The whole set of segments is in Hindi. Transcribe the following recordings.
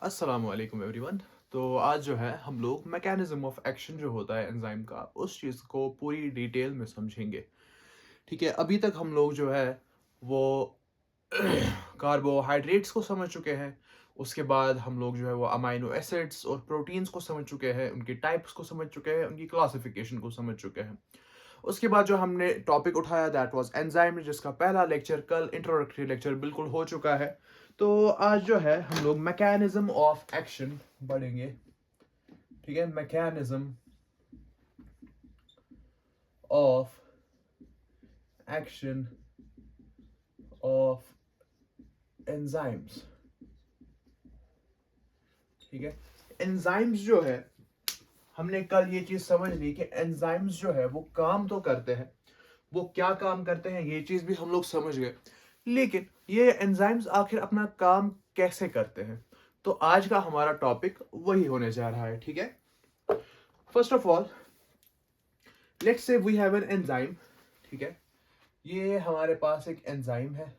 अस्सलाम वालेकुम एवरीवन। तो आज जो है हम लोग मैकेनिज्म ऑफ एक्शन जो होता है एंजाइम का उस चीज़ को पूरी डिटेल में समझेंगे। ठीक है, अभी तक हम लोग जो है वो कार्बोहाइड्रेट्स को समझ चुके हैं। उसके बाद हम लोग जो है वो अमाइनो एसिड्स और प्रोटीन्स को समझ चुके हैं, उनकी टाइप्स को समझ चुके हैं, उनकी क्लासिफिकेशन को समझ चुके हैं। उसके बाद जो हमने टॉपिक उठाया दैट वाज एंजाइम, जिसका पहला लेक्चर कल इंट्रोडक्टरी लेक्चर बिल्कुल हो चुका है। तो आज जो है हम लोग मैकेनिज्म ऑफ एक्शन पढ़ेंगे। ठीक है, mechanism of action of enzymes. ठीक है, एंजाइम्स जो है हमने कल ये चीज समझ ली कि एंजाइम्स जो है वो काम तो करते हैं, वो क्या काम करते हैं ये चीज भी हम लोग समझ गए, लेकिन ये एंजाइम्स आखिर अपना काम कैसे करते हैं। तो आज का हमारा टॉपिक वही होने जा रहा है। ठीक है, first of all let's say we have an enzyme. ठीक है, ये हमारे पास एक एंजाइम है।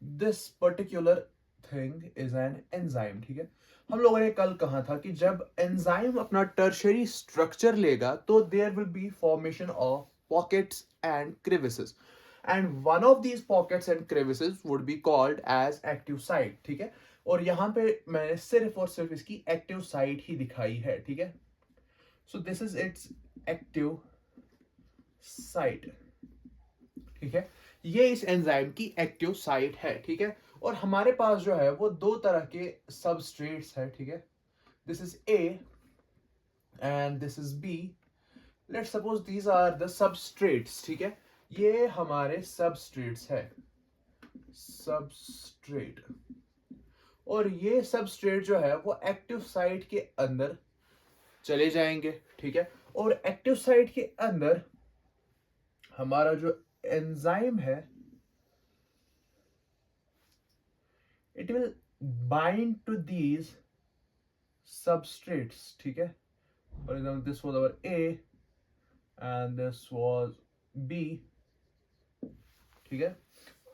This particular thing is an enzyme. ठीक है, हम लोगों ने कल कहा था कि जब एंजाइम अपना टर्शियरी स्ट्रक्चर लेगा तो there will be formation of pockets and crevices, and one of these pockets and crevices would be called as active site. ठीक है, और यहां पे मैंने सिर्फ और सिर्फ इसकी एक्टिव साइट ही दिखाई है। ठीक है, so this is it's active site. ठीक है, ये इस एंजाइम की एक्टिव साइट है। ठीक है, और हमारे पास जो है वो दो तरह के सबस्ट्रेट्स है। ठीक है, this is A and this is B. Let's suppose these are the substrates. ठीक है, ये हमारे सबस्ट्रेट्स है, सबस्ट्रेट। और ये सबस्ट्रेट जो है वो एक्टिव साइट के अंदर चले जाएंगे। ठीक है, और एक्टिव साइट के अंदर हमारा जो एंजाइम है it will bind to these substrates. ठीक है, for example this was our A and this was B। ठीक है,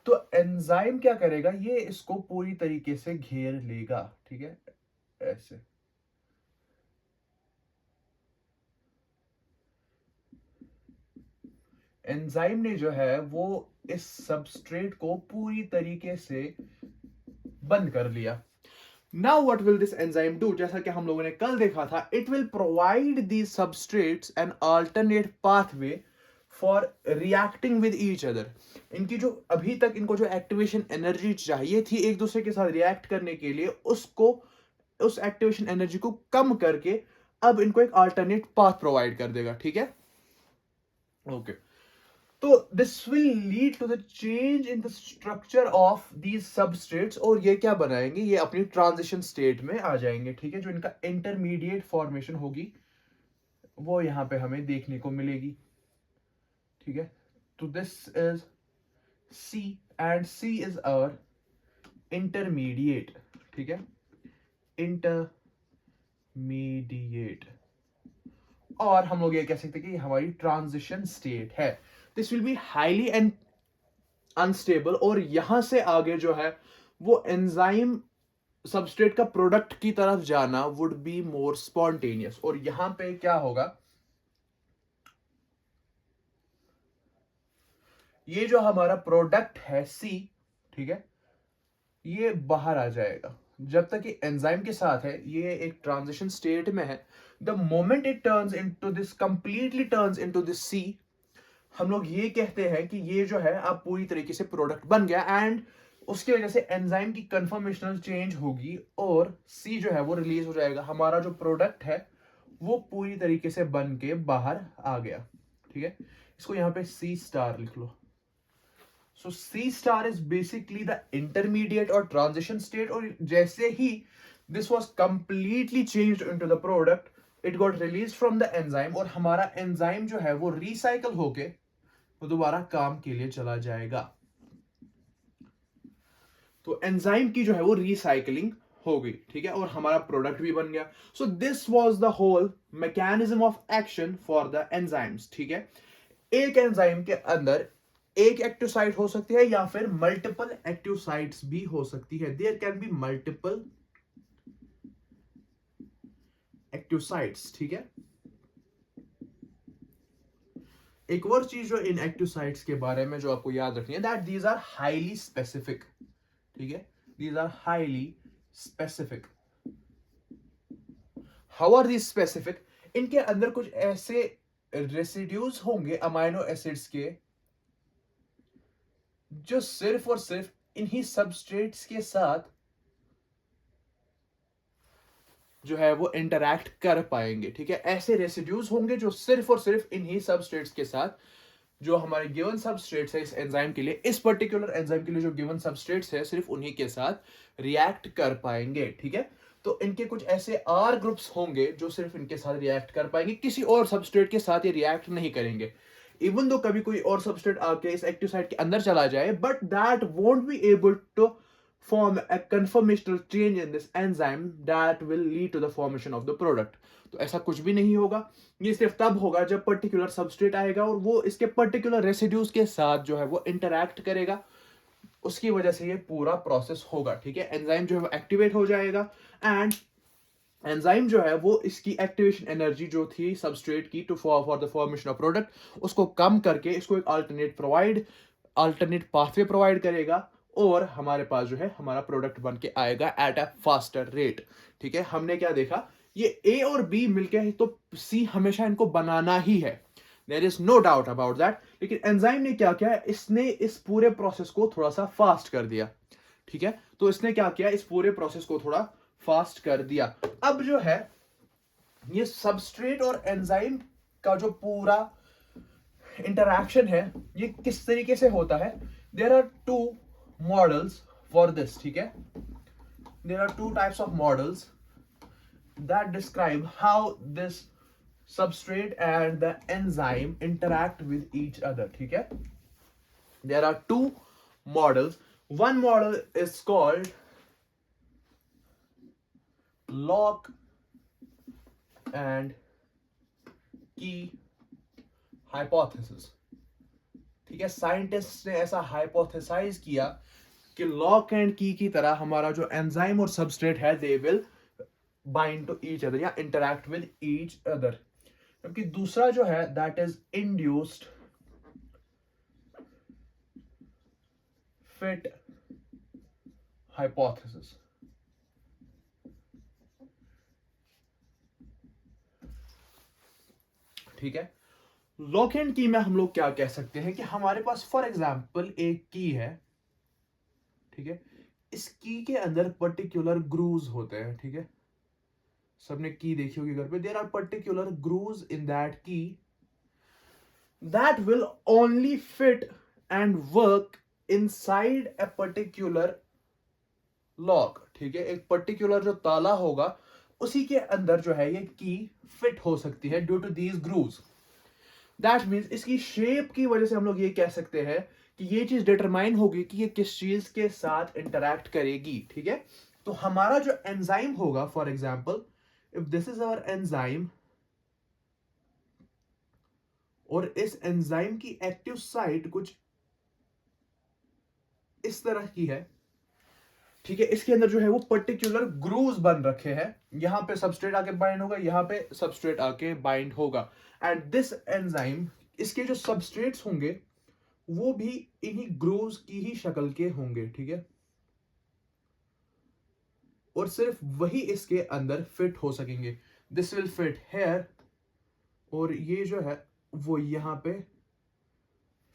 तो एंजाइम क्या करेगा, ये इसको पूरी तरीके से घेर लेगा। ठीक है, ऐसे एंजाइम ने जो है वो इस सबस्ट्रेट को पूरी तरीके से बंद कर लिया। Now what will this enzyme do? जैसा कि हम लोगों ने कल देखा था, it will provide these substrates an alternate pathway for reacting with each other। इनकी जो अभी तक इनको जो एक्टिवेशन एनर्जी चाहिए थी एक दूसरे के साथ रिएक्ट करने के लिए, उसको उस एक्टिवेशन एनर्जी को कम करके अब इनको एक अल्टरनेट पाथ प्रोवाइड कर देगा। ठीक है, ओके। तो this will lead to the change in the structure of these substrates, और ये क्या बनाएंगे, ये अपनी ट्रांजिशन स्टेट में आ जाएंगे। ठीक है, जो इनका इंटरमीडिएट फॉर्मेशन होगी वो यहां पे हमें देखने को मिलेगी। ठीक है, तो this is C and C is our intermediate. ठीक है, इंटरमीडिएट, और हम लोग ये कह सकते हैं कि ये हमारी ट्रांजिशन स्टेट है। This will be highly and unstable, और यहां से आगे जो है वो एंजाइम सबस्ट्रेट का प्रोडक्ट की तरफ जाना वुड बी मोर स्पॉन्टेनियस। और यहां पे क्या होगा, ये जो हमारा प्रोडक्ट है सी, ठीक है, ये बाहर आ जाएगा। जब तक ये एंजाइम के साथ है ये एक ट्रांजिशन स्टेट में है। The moment it turns into this, completely turns into this C, हम लोग ये कहते हैं कि ये जो है अब पूरी तरीके से प्रोडक्ट बन गया, एंड उसकी वजह से एंजाइम की कन्फर्मेशनल चेंज होगी और सी जो है वो रिलीज हो जाएगा। हमारा जो प्रोडक्ट है वो पूरी तरीके से बन के बाहर आ गया। ठीक है, इसको यहां पे सी स्टार लिख लो। So C star is basically the intermediate और ट्रांजिशन स्टेट, और जैसे ही this was completely changed into the product, it got release from the enzyme, और हमारा एंजाइम जो है वो रिसाइकल होके वो दोबारा काम के लिए चला जाएगा। तो एंजाइम की जो है वो रिसाइकलिंग हो गई। ठीक है, और हमारा प्रोडक्ट भी बन गया। So this was the whole mechanism of action for the enzymes. ठीक है, एक एंजाइम के अंदर एक एक्टिव साइट हो सकती है या फिर मल्टीपल एक्टिव साइट्स भी हो सकती है। There can be multiple active sites, ठीक है। एक और चीज जो इन एक्टिव साइट्स के बारे में जो आपको याद रखनी है, that these are highly specific, ठीक है। These are highly specific. How are these specific? इनके अंदर कुछ ऐसे रेसिड्यूज होंगे अमाइनो एसिड्स के जो सिर्फ और सिर्फ इन्हीं सबस्ट्रेट्स के साथ जो है वो इंटरैक्ट कर पाएंगे, ठीक है। ऐसे रेसिड्यूज होंगे जो सिर्फ और सिर्फ इन्हीं सबस्ट्रेट्स के साथ, जो हमारे गिवन सबस्ट्रेट्स है इस एंजाइम के लिए, इस पर्टिकुलर एंजाइम के लिए जो गिवन सबस्ट्रेट्स है, सिर्फ उन्हीं के साथ रिएक्ट कर पाएंगे, ठीक है। तो इनके कुछ ऐसे आर ग्रुप्स होंगे जो सिर्फ इनके साथ रिएक्ट कर पाएंगे, किसी और सबस्ट्रेट के साथ ये रिएक्ट नहीं करेंगे। इवन दो कभी कोई और सबस्ट्रेट आके इस एक्टिव साइट के अंदर चला जाए, but that won't be able to form a conformational change in this enzyme that will lead to the formation of the product। तो ऐसा कुछ भी नहीं होगा। ये सिर्फ तब होगा जब पर्टिकुलर सबस्ट्रेट आएगा और वो इसके पर्टिकुलर रेसिड्यूज के साथ जो है वो इंटरैक्ट करेगा, उसकी वजह से ये पूरा प्रोसेस होगा, ठीक है। एंजाइम जो है वो एक्टिवेट हो जाएगा एंड एंजाइम जो है वो इसकी एक्टिवेशन एनर्जी जो थी सबस्ट्रेट की to for the formation of product, उसको कम करके इसको एक अल्टरनेट पाथवे प्रोवाइड करेगा और हमारे पास जो है हमारा प्रोडक्ट बन के आएगा एट अ फास्टर रेट, ठीक है। हमने क्या देखा, ये ए और बी मिलके है तो सी हमेशा इनको बनाना ही है, there is no doubt about that. लेकिन एंजाइम ने क्या किया, इसने इस पूरे प्रोसेस को थोड़ा सा फास्ट कर दिया, ठीक है। तो इसने क्या किया, इस पूरे प्रोसेस को थोड़ा फास्ट कर दिया। अब जो है ये सबस्ट्रेट और एंजाइम का जो पूरा इंटरैक्शन है ये किस तरीके से होता है, there are two models for this, ठीक है। There are two types of models that describe how this substrate and the enzyme interact with each other, ठीक है। There are two models. One model is called lock and key hypothesis, ठीक है। साइंटिस्ट ने ऐसा हाइपोथेसाइज किया कि लॉक एंड की तरह हमारा जो एंजाइम और सबस्ट्रेट है they will bind to each other या इंटरैक्ट विद ईच अदर। जबकि दूसरा जो है that is induced fit hypothesis, ठीक है। लॉक एंड की में हम लोग क्या कह सकते हैं कि हमारे पास फॉर एग्जांपल एक की है, ठीक है। इस की के अंदर पर्टिकुलर ग्रूव्स होते हैं, ठीक है। सबने की देखी होगी घर पे, there are particular grooves in that key that will only fit and work inside a particular lock, ठीक है। एक पर्टिकुलर जो ताला होगा उसी के अंदर जो है ये की फिट हो सकती है due to these grooves. That means इसकी शेप की वजह से हम लोग ये कह सकते हैं कि ये चीज डिटरमाइन होगी कि ये किस चीज के साथ इंटरैक्ट करेगी, ठीक है। तो हमारा जो एंजाइम होगा, for example if this is our enzyme और इस एंजाइम की एक्टिव साइट कुछ इस तरह की है, ठीक है। इसके अंदर जो है वो पर्टिकुलर ग्रूव्स बन रखे हैं, यहां पे सबस्ट्रेट आके बाइंड होगा, यहां पे सबस्ट्रेट आके बाइंड होगा एंड दिस एंजाइम, इसके जो सबस्ट्रेट्स होंगे वो भी इन्हीं ग्रूव्स की ही शक्ल के होंगे, ठीक है। और सिर्फ वही इसके अंदर फिट हो सकेंगे। दिस विल फिट हेयर और ये जो है वो यहां पे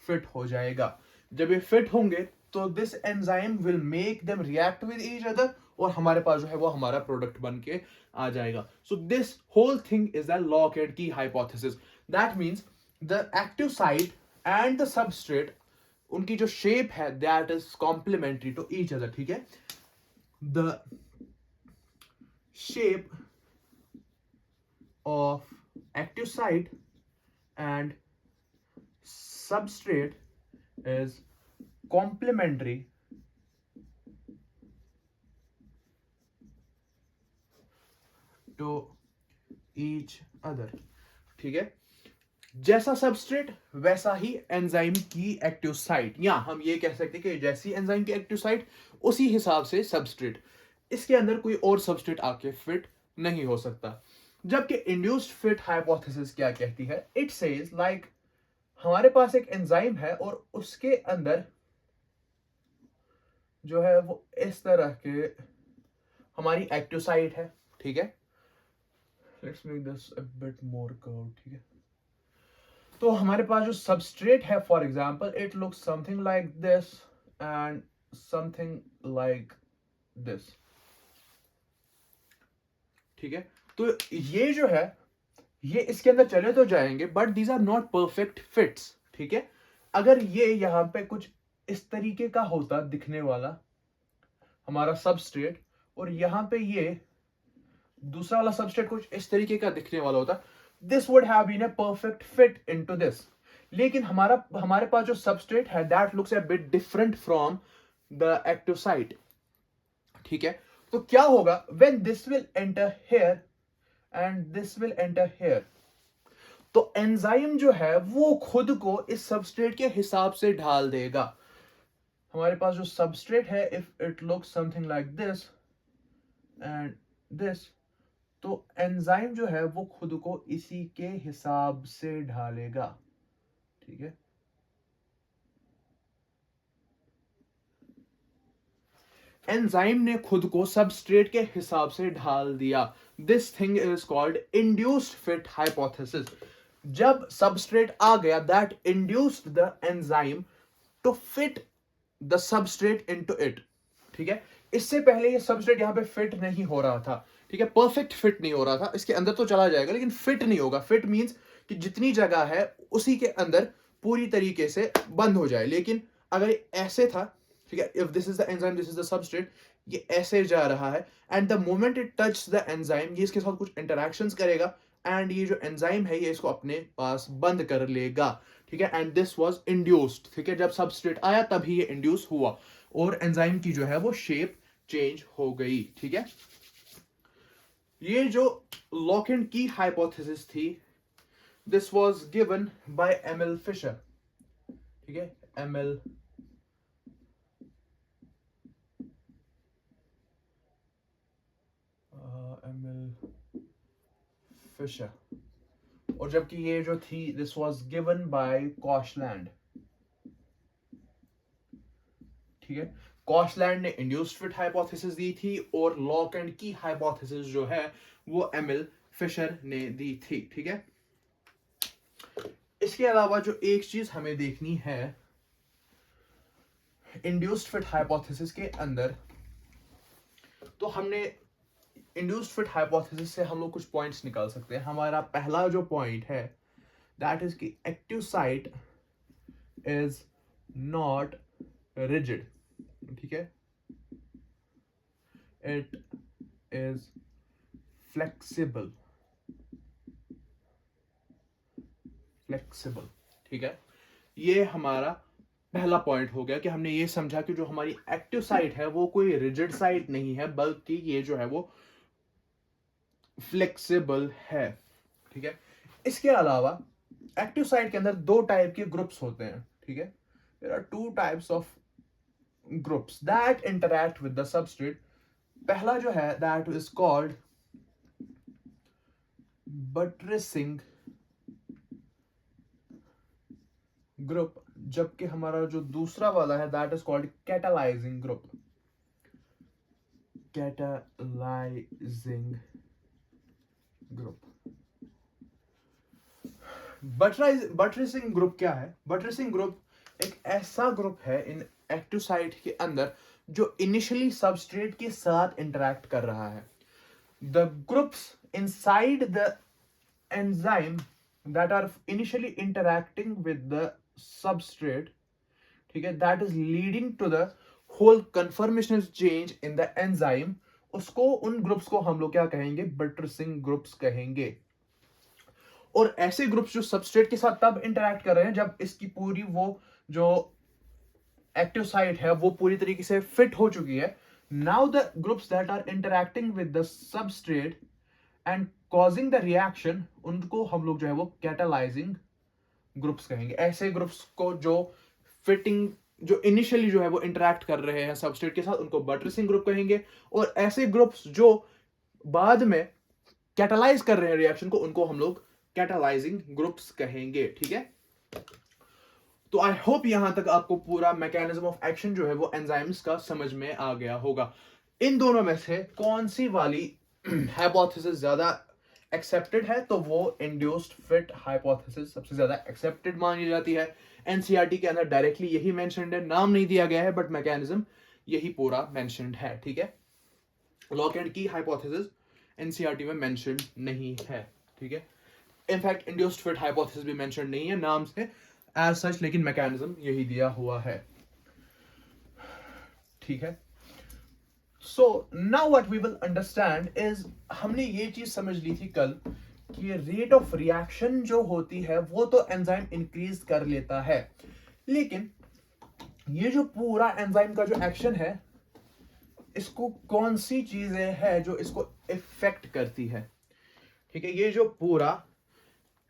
फिट हो जाएगा। जब ये फिट होंगे तो this enzyme will make them react with each other और हमारे पास जो है वो हमारा प्रोडक्ट बन के आ जाएगा। So this whole thing is the lock and key hypothesis. That means the active site and the substrate, उनकी जो शेप है that is complementary to each other, ठीक है। The shape of active site and substrate is complementary to each other, ठीक है। जैसा सबस्ट्रेट वैसा ही एंजाइम की एक्टिव साइट, या हम ये कह सकते हैं कि जैसी एंजाइम की एक्टिव साइट उसी हिसाब से सबस्ट्रेट, इसके अंदर कोई और सबस्ट्रेट आके फिट नहीं हो सकता। जबकि इंड्यूस्ड फिट हाइपोथेसिस क्या कहती है, इट सेज लाइक हमारे पास एक एंजाइम है और उसके अंदर जो है वो इस तरह के हमारी एक्टिव साइट है, ठीक है। Let's make this a bit more curve, ठीक है। तो हमारे पास जो सबस्ट्रेट है, for example it looks something like this and something like this, ठीक है। तो ये जो है ये इसके अंदर चले तो जाएंगे but these are not perfect fits, ठीक है। अगर ये यहां पे कुछ इस तरीके का होता दिखने वाला हमारा सबस्ट्रेट, और यहां पे ये दूसरा वाला सबस्ट्रेट कुछ इस तरीके का दिखने वाला होता, this would have been a perfect fit into this. लेकिन हमारे पास जो सबस्ट्रेट है that looks a bit different from the active site, ठीक है। तो क्या होगा, when this will enter here and this will enter here, तो एंजाइम जो है वो खुद को इस सबस्ट्रेट के हिसाब से ढाल देगा। हमारे पास जो सबस्ट्रेट है, if it looks something like this and this, तो एंजाइम जो है वो खुद को इसी के हिसाब से ढालेगा, ठीक है। एंजाइम ने खुद को सबस्ट्रेट के हिसाब से ढाल दिया। This thing is called induced fit hypothesis. जब सबस्ट्रेट आ गया that induced the enzyme to fit the substrate into it, ठीक है। इससे पहले ये सबस्ट्रेट यहां पे फिट नहीं हो रहा था, ठीक है, परफेक्ट फिट नहीं हो रहा था, इसके अंदर तो चला जाएगा लेकिन फिट नहीं होगा। फिट मींस कि जितनी जगह है उसी के अंदर पूरी तरीके से बंद हो जाए। लेकिन अगर ऐसे था, ठीक है, if this is the enzyme this is the substrate, ये ऐसे जा रहा है and the moment it touch the enzyme, ये इसके साथ कुछ इंटरैक्शंस करेगा एंड ये जो एंजाइम है ये इसको अपने पास बंद कर लेगा, ठीक है। एंड दिस वाज इंड्यूस्ड, ठीक है, जब सबस्ट्रेट आया तभी ये इंड्यूस हुआ और एंजाइम की जो है वो शेप चेंज हो गई, ठीक है। ये जो लॉक एंड की हाइपोथेसिस थी, this was given by ML Fischer, ठीक है, एमएल फिशर। और जबकि ये जो थी this was given by Koshland, ठीक है। कॉशलैंड ने इंड्यूस्ड फिट हाइपोथेसिस दी थी और लॉक एंड की हाइपोथेसिस जो है वो एमएल फिशर ने दी थी, ठीक है। इसके अलावा जो एक चीज हमें देखनी है इंड्यूस्ड फिट हाइपोथेसिस के अंदर, तो हमने इंड्यूस्ड फिट हाइपोथेसिस से हम लोग कुछ पॉइंट्स निकाल सकते हैं। हमारा पहला जो पॉइंट है दैट इज कि active site is not rigid, ठीक है, इट इज फ्लेक्सिबल, फ्लेक्सिबल, ठीक है। ये हमारा पहला पॉइंट हो गया कि हमने ये समझा कि जो हमारी एक्टिव साइट है वो कोई रिजिड साइट नहीं है बल्कि ये जो है वो फ्लेक्सिबल है, ठीक है। इसके अलावा एक्टिव साइट के अंदर दो टाइप के ग्रुप्स होते हैं, ठीक है। There are two types of groups that interact with the substrate. पहला जो है that is called buttressing group, जबकि हमारा जो दूसरा वाला है that is called catalysing group, catalysing group. Buttressing group क्या है? बटरेसिंग ग्रुप एक ऐसा ग्रुप है इन एक्टिव साइट के अंदर जो इनिशियली सबस्ट्रेट के साथ इंटरैक्ट कर रहा है। The groups inside the enzyme that are initially interacting with the substrate, ठीक है, that is leading to the whole conformational change in the enzyme, उसको उन ग्रुप्स को हम लोग क्या कहेंगे? बटरसिंग ग्रुप्स कहेंगे। और ऐसे ग्रुप्स जो सबस्ट्रेट के साथ तब इंटरैक्ट कर रहे हैं जब इसकी पूरी वो जो एक्टिव साइट है वो पूरी तरीके से फिट हो चुकी है। Now the groups that are interacting with the substrate and causing the reaction, उनको हम लोग जो है वो कैटालाइजिंग ग्रुप्स कहेंगे। ऐसे ग्रुप्स को जो फिटिंग जो इनिशियली जो है वो इंटरेक्ट कर रहे हैं सबस्ट्रेट के साथ, उनको बटरेसिंग ग्रुप कहेंगे। और ऐसे ग्रुप्स जो बाद में कैटालाइज कर रहे हैं रिएक्शन को, उनको हम लोग कैटालाइजिंग ग्रुप्स कहेंगे। ठीक है, तो आई होप यहां तक आपको पूरा मैकेनिज्म ऑफ एक्शन जो है वो एंजाइम्स का समझ में आ गया होगा। इन दोनों में से कौन सी वाली हाइपोथेसिस ज्यादा एक्सेप्टेड है, तो वो इंड्यूस्ड फिट हाइपोथेसिस सबसे ज्यादा एक्सेप्टेड मानी जाती है। एनसीईआरटी के अंदर डायरेक्टली यही मेंशन्ड है, नाम नहीं दिया गया है बट मैकेनिज्म यही पूरा मेंशन्ड है। ठीक है, lock and key hypothesis NCERT में मेंशन्ड नहीं है। ठीक है, इनफैक्ट इंड्यूस्ड फिट हाइपोथेसिस भी मेंशन्ड नहीं है नाम से एज सच, लेकिन मैकेनिज्म यही दिया हुआ है। ठीक है, so now what we will understand is, हमने ये चीज समझ ली थी कल कि रेट ऑफ रिएक्शन जो होती है वो तो एंजाइम इंक्रीज कर लेता है, लेकिन ये जो पूरा एंजाइम का जो एक्शन है, इसको कौन सी चीजें हैं जो इसको इफेक्ट करती है। ठीक है, ये जो पूरा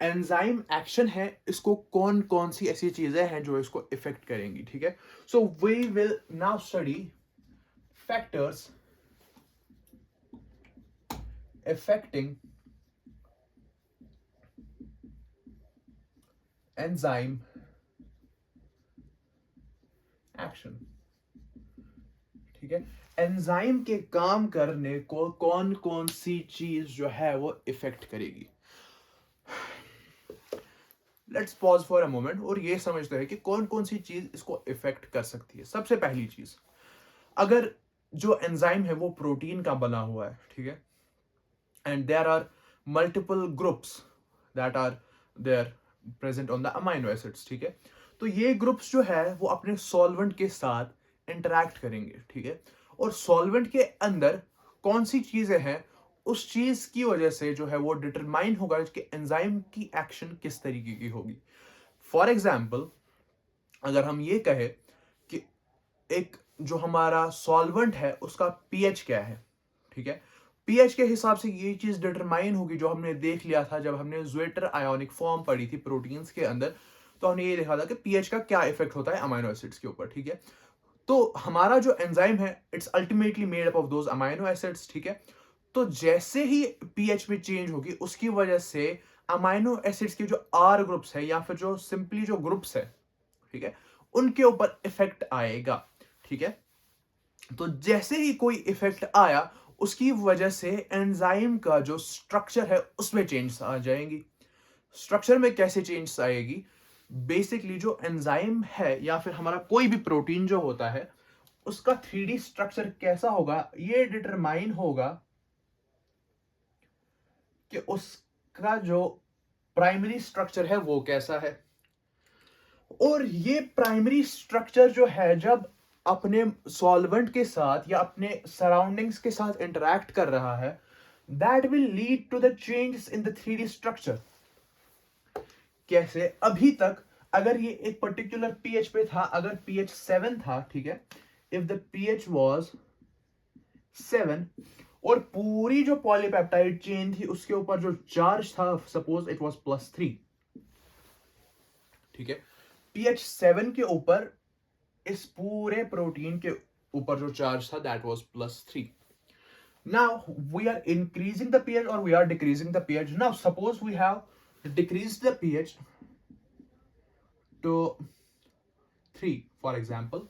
एंजाइम एक्शन है, इसको कौन कौन सी ऐसी चीजें हैं जो इसको इफेक्ट करेंगी। ठीक है, so we will now study factors affecting enzyme action। ठीक है, एंजाइम के काम करने को कौन कौन सी चीज जो है वो इफेक्ट करेगी। Let's pause for a moment और ये समझते हैं कि कौन कौन सी चीज इसको इफेक्ट कर सकती है। सबसे पहली चीज, अगर जो एंजाइम है वो प्रोटीन का बना हुआ है, ठीक है, and there are multiple groups that are there present on the amino acids. ठीक है, तो ये ग्रुप्स जो है वो अपने सॉल्वेंट के साथ इंटरैक्ट करेंगे। ठीक है, और सॉल्वेंट के अंदर कौन सी चीजें हैं, उस चीज की वजह से जो है वो डिटरमाइन होगा कि एंजाइम की एक्शन किस तरीके की होगी। फॉर एग्जाम्पल, अगर हम ये कहें कि एक जो हमारा सॉल्वेंट है उसका पीएच क्या है, ठीक है, पीएच के हिसाब से ये चीज डिटरमाइन होगी, जो हमने देख लिया था जब हमने ज्वेटर आयोनिक फॉर्म पढ़ी थी प्रोटीन्स के अंदर, तो हमने ये देखा था कि पीएच का क्या इफेक्ट होता है अमाइनो एसिड्स के ऊपर। ठीक है, तो हमारा जो एंजाइम है it's ultimately made up of those amino acids. ठीक है, तो जैसे ही पीएच में चेंज होगी उसकी वजह से अमाइनो एसिड्स के जो आर ग्रुप्स है या फिर जो सिंपली जो ग्रुप्स है, ठीक है, उनके ऊपर इफेक्ट आएगा। ठीक है, तो जैसे ही कोई इफेक्ट आया उसकी वजह से एंजाइम का जो स्ट्रक्चर है उसमें चेंज आ जाएंगी। स्ट्रक्चर में कैसे चेंज आएगी, बेसिकली जो एंजाइम है या फिर हमारा कोई भी प्रोटीन जो होता है उसका 3D स्ट्रक्चर कैसा होगा, ये डिटरमाइन होगा कि उसका जो प्राइमरी स्ट्रक्चर है वो कैसा है। और ये प्राइमरी स्ट्रक्चर जो है जब अपने सॉल्वेंट के साथ या अपने सराउंडिंग्स के साथ इंटरैक्ट कर रहा है, that will lead to the changes in the 3D structure. कैसे, अभी तक अगर ये एक पर्टिकुलर पीएच पे था, अगर पीएच 7 था, ठीक है, इफ द पीएच वाज 7 और पूरी जो पॉलीपेप्टाइड चेन थी उसके ऊपर जो चार्ज था, सपोज इट वाज +3, ठीक है, पीएच 7 के ऊपर इस पूरे प्रोटीन के ऊपर जो चार्ज था that was +3। Now we are increasing the pH और we are decreasing the pH. Now suppose we have decreased the pH to 3 for example,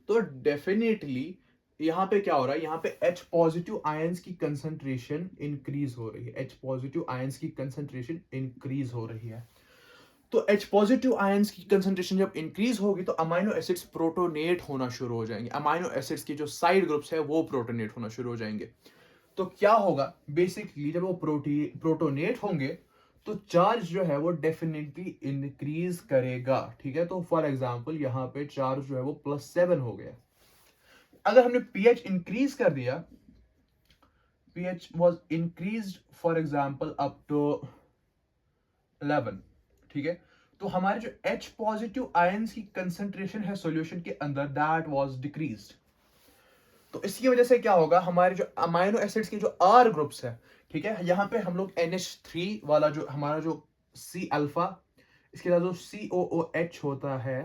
तो डेफिनेटली यहां पे क्या हो रहा है, यहां पे H पॉजिटिव आयंस की कंसंट्रेशन इंक्रीज हो रही है। H पॉजिटिव आयंस की कंसंट्रेशन इंक्रीज हो रही है। तो H पॉजिटिव आयंस की कंसंट्रेशन जब इंक्रीज होगी तो अमाइनो एसिड्स प्रोटोनेट होना शुरू हो जाएंगे। अमाइनो एसिड्स की जो साइड ग्रुप्स है वो प्रोटोनेट होना शुरू हो जाएंगे। तो क्या होगा, बेसिकली जब वो प्रोटोनेट होंगे तो चार्ज जो है वो डेफिनेटली इंक्रीज करेगा। ठीक है, तो फॉर एग्जांपल यहाँ पे चार्ज जो है वो +7 हो गया। अगर हमने पीएच इंक्रीज कर दिया, pH was increased for example up to 11, ठीक है, तो हमारे जो H पॉजिटिव आयंस की कंसंट्रेशन है सॉल्यूशन के अंदर दैट वाज डिक्रीज्ड। तो इसकी वजह से क्या होगा, हमारे जो अमाइनो एसिड्स के जो R ग्रुप्स है, ठीक है, यहां पे हम लोग NH3 वाला जो हमारा जो C अल्फा इसके साथ जो COOH होता है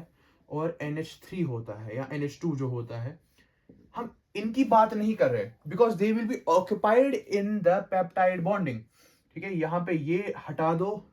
और NH3 होता है या NH2 जो होता है, हम इनकी बात नहीं कर रहे because they will be occupied in the peptide bonding. ठीक है, यहां पे ये हटा दो,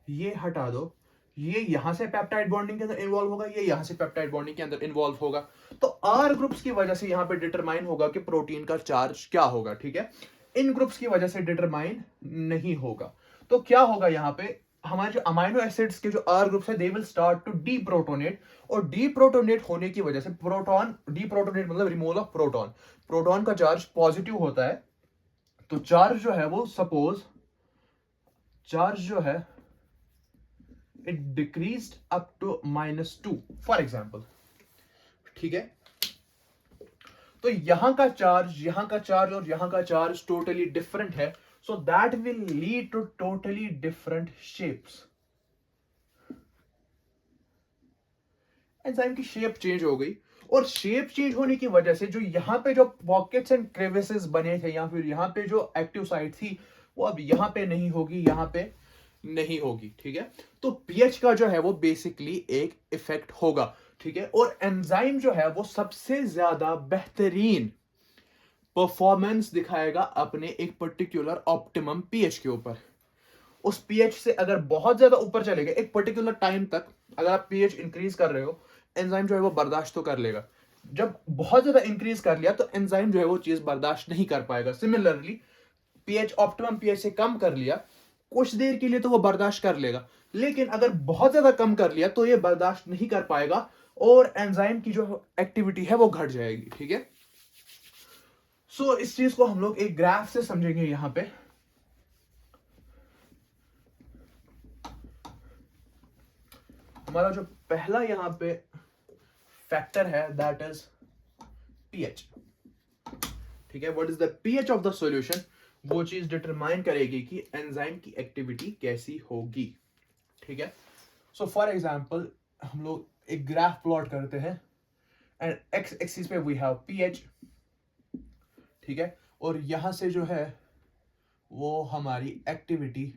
ये हटा दो, ये यहां से पेप्टाइड बॉन्डिंग के अंदर इन्वॉल्व होगा, ये यहां से पेप्टाइड बॉन्डिंग के अंदर इन्वॉल्व होगा। तो आर ग्रुप्स की वजह से यहां पे डिटरमाइन होगा कि प्रोटीन का चार्ज क्या होगा। ठीक है, इन ग्रुप्स की वजह से डिटरमाइन नहीं होगा। तो क्या होगा यहाँ पे, हमारे जो अमाइनो एसिड्स के जो आर ग्रुप्स है they will start to deprotonate, और डीप्रोटोनेट होने की वजह से प्रोटॉन, डीप्रोटोनेट मतलब रिमूवल ऑफ प्रोटॉन, प्रोटॉन का चार्ज पॉजिटिव होता है। तो चार्ज जो है वो, सपोज चार्ज जो है it decreased up to -2 for example. ठीक है, तो यहां का चार्ज, यहां का चार्ज और यहां का चार्ज टोटली डिफरेंट है, so that will lead to totally different shapes. Enzyme की शेप चेंज हो गई, और शेप चेंज होने की वजह से जो यहां पे जो पॉकेट्स एंड क्रेविसेस बने थे, या फिर यहां पे जो एक्टिव साइट थी, वो अब यहां पे नहीं होगी, यहां पे नहीं होगी। ठीक है, तो पीएच का जो है वो बेसिकली एक इफेक्ट होगा। ठीक है, और एंजाइम जो है वो सबसे ज्यादा बेहतरीन परफॉर्मेंस दिखाएगा अपने एक पर्टिकुलर ऑप्टिमम पीएच के ऊपर। उस पीएच से अगर बहुत ज्यादा ऊपर चलेगा एक पर्टिकुलर टाइम तक, अगर आप पीएच इंक्रीज कर रहे हो, एंजाइम जो है वो बर्दाश्त तो कर लेगा। जब बहुत ज्यादा इंक्रीज कर लिया तो एंजाइम जो है वो चीज बर्दाश्त नहीं कर पाएगा। सिमिलरली पीएच, ऑप्टिमम पीएच से कम कर लिया, कुछ देर के लिए तो वो बर्दाश्त कर लेगा, लेकिन अगर बहुत ज्यादा कम कर लिया तो ये बर्दाश्त नहीं कर पाएगा, और एंजाइम की जो एक्टिविटी है वो घट जाएगी। ठीक है, सो इस चीज को हम लोग एक ग्राफ से समझेंगे। यहां पे हमारा जो पहला यहां पे फैक्टर है दैट इज पीएच। ठीक है, what is the pH of the solution, वो चीज डिटरमाइन करेगी कि एंजाइम की एक्टिविटी कैसी होगी। ठीक है, सो फॉर एग्जांपल हम लोग एक ग्राफ प्लॉट करते हैं, एंड एक्स एक्सिस पे वी हैव पीएच। ठीक है, और यहां से जो है वो हमारी एक्टिविटी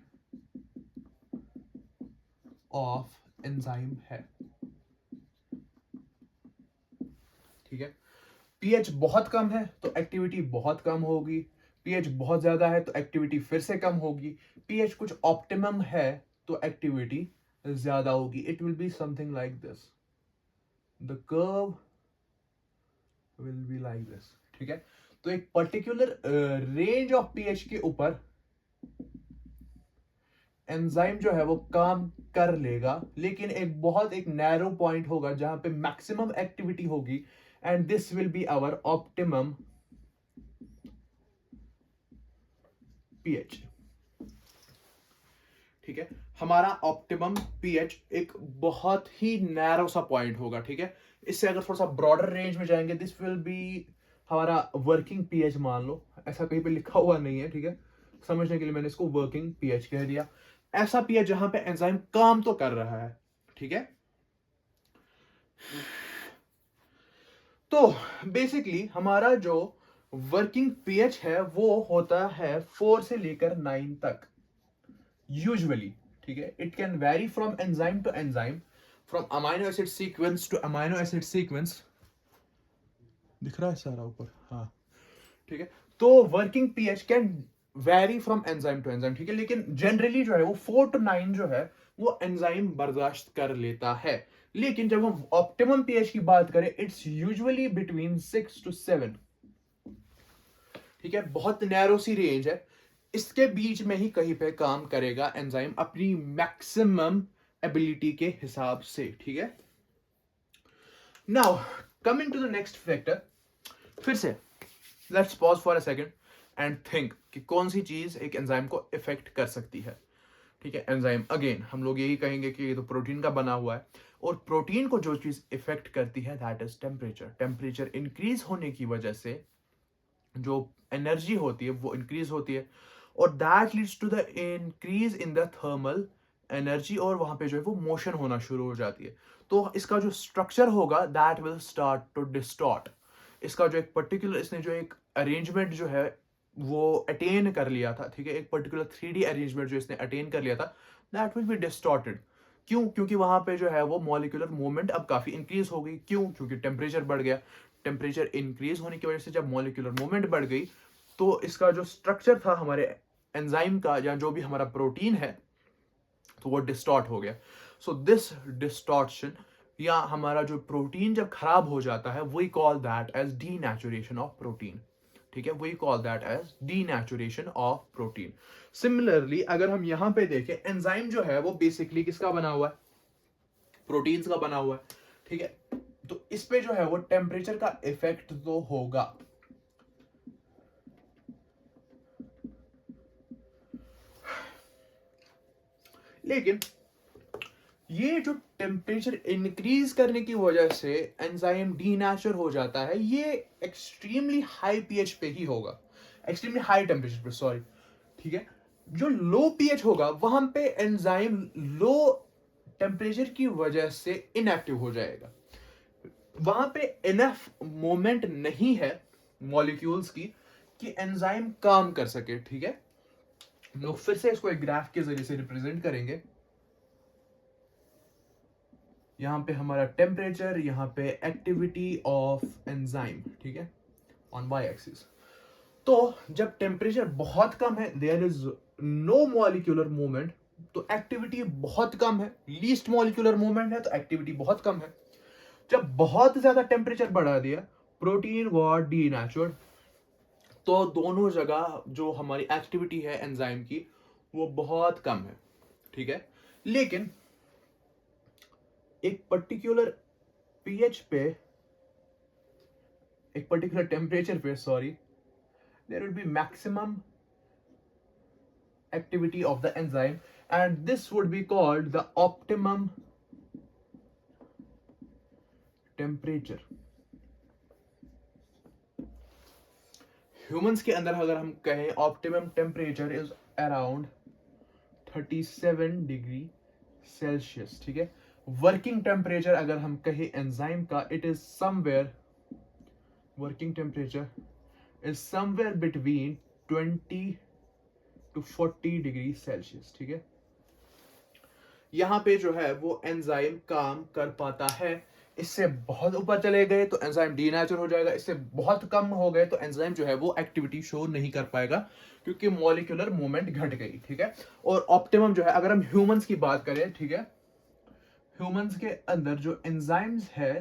ऑफ एंजाइम है। ठीक है, पीएच बहुत कम है तो एक्टिविटी बहुत कम होगी, पीएच बहुत ज्यादा है तो एक्टिविटी फिर से कम होगी, पीएच कुछ ऑप्टिमम है तो एक्टिविटी ज्यादा होगी। It will be something like this, the curve will be like this. ठीक है, तो एक पर्टिकुलर रेंज ऑफ पीएच के ऊपर एंजाइम जो है वो काम कर लेगा, लेकिन एक नैरो पॉइंट होगा जहां पे मैक्सिमम एक्टिविटी होगी, and this will be our optimum pH. ठीक है, हमारा ऑप्टिमम पीएच एक बहुत ही नैरो सा पॉइंट होगा। ठीक है, इससे अगर थोड़ा सा ब्रॉडर रेंज में जाएंगे, दिस विल बी हमारा वर्किंग पीएच मान लो, ऐसा कहीं पे लिखा हुआ नहीं है। ठीक है, समझने के लिए मैंने इसको वर्किंग पीएच कह दिया। ऐसा पीएच जहां पे एंजाइम काम तो कर रहा है। ठीक है, तो बेसिकली हमारा जो वर्किंग पीएच है वो होता है 4 से लेकर 9 तक यूजुअली। ठीक है, it can vary from enzyme to enzyme, from amino acid sequence to amino acid sequence. दिख रहा है सारा ऊपर? हाँ, ठीक है, तो working pH can vary from enzyme to enzyme. ठीक है, लेकिन जनरली जो है वो 4 to 9 जो है वो एंजाइम बर्दाश्त कर लेता है। लेकिन जब हम ऑप्टिमम पीएच की बात करें, इट्स यूजुअली बिटवीन 6 to 7। ठीक है, बहुत नैरो सी रेंज है, इसके बीच में ही कहीं पे काम करेगा एंजाइम अपनी मैक्सिमम एबिलिटी के हिसाब से। ठीक है, now coming to the next factor, फिर से let's pause for a second and think कि कौन सी चीज एक एंजाइम को इफेक्ट कर सकती है। ठीक है, एंजाइम अगेन हम लोग यही कहेंगे कि ये तो प्रोटीन का बना हुआ है, और प्रोटीन को जो चीज इफेक्ट करती है that is temperature. Temperature increase होने की वजह से जो एनर्जी होती है वो इंक्रीज होती है, और that leads to the increase in the thermal energy, और वहां पे जो है वो मोशन होना शुरू हो जाती है। तो इसका जो स्ट्रक्चर होगा that will start to distort. इसका जो एक पर्टिकुलर, इसने जो एक अरेंजमेंट जो है वो अटेन कर लिया था। ठीक है, एक पर्टिकुलर 3D अरेंजमेंट जो इसने अटेन कर लिया था दैट विल बी डिस्टॉर्टेड। क्यों? क्योंकि वहां पे जो है वो मॉलिक्यूलर मूवमेंट अब काफी इंक्रीज हो गई। क्यों? क्योंकि टेम्परेचर बढ़ गया। टेम्परेचर इंक्रीज होने की वजह से जब मॉलिक्यूलर मूवमेंट बढ़ गई तो इसका जो स्ट्रक्चर था हमारे एंजाइम का या जो भी हमारा प्रोटीन है तो वो डिस्टॉर्ट हो गया। सो दिस डिस्टॉर्शन या हमारा जो प्रोटीन जब खराब हो जाता है we call that as denaturation of protein. ठीक है, we call that as denaturation of protein. Similarly अगर हम यहां पे देखें एंजाइम जो है वो बेसिकली किसका बना हुआ है? प्रोटीन्स का बना हुआ है। ठीक है, तो इस पे जो है वो टेम्परेचर का इफेक्ट तो होगा। लेकिन ये जो टेम्परेचर इंक्रीज करने की वजह से एंजाइम डीनेचर हो जाता है, ये एक्सट्रीमली हाई पीएच पे ही होगा, एक्सट्रीमली हाई टेम्परेचर पे, सॉरी। ठीक है, जो लो पीएच होगा वहां पे एंजाइम लो टेम्परेचर की वजह से इनएक्टिव हो जाएगा। वहां पे इनफ मोमेंट नहीं है मॉलिक्यूल्स की कि एंजाइम काम कर सके। ठीक है, हम लोग फिर से इसको एक ग्राफ के जरिए से रिप्रेजेंट करेंगे। यहां पे हमारा टेम्परेचर, यहां पे एक्टिविटी ऑफ एंजाइम, ठीक है, ऑन वाई एक्सिस। तो जब टेम्परेचर बहुत कम है, there is no molecular movement, तो एक्टिविटी बहुत कम है। लीस्ट मॉलिक्यूलर मूवमेंट है तो एक्टिविटी बहुत कम है। जब बहुत ज्यादा टेम्परेचर बढ़ा दिया, प्रोटीन वर डीनेचर्ड, तो दोनों जगह जो हमारी एक्टिविटी है एंजाइम की वो बहुत कम है। ठीक है, लेकिन एक पर्टिकुलर पीएच पे, एक पर्टिकुलर टेम्परेचर पे, sorry, there will be maximum activity of the enzyme and this would be called the optimum temperature. humans के अंदर अगर हम कहें optimum temperature is around 37 degree Celsius. ठीक है, वर्किंग टेम्परेचर अगर हम कहें एंजाइम का, it is somewhere, working temperature is somewhere between 20 to 40 degree Celsius. ठीक है, यहां पे जो है वो एंजाइम काम कर पाता है। इससे बहुत ऊपर चले गए तो एंजाइम डीनेचर हो जाएगा, इससे बहुत कम हो गए तो एंजाइम जो है वो एक्टिविटी शो नहीं कर पाएगा क्योंकि मॉलिक्यूलर मूवमेंट घट गई। ठीक है, और ऑप्टिमम जो है, अगर हम ह्यूमंस की बात करें, ठीक है, ह्यूमंस के अंदर जो एंजाइम्स है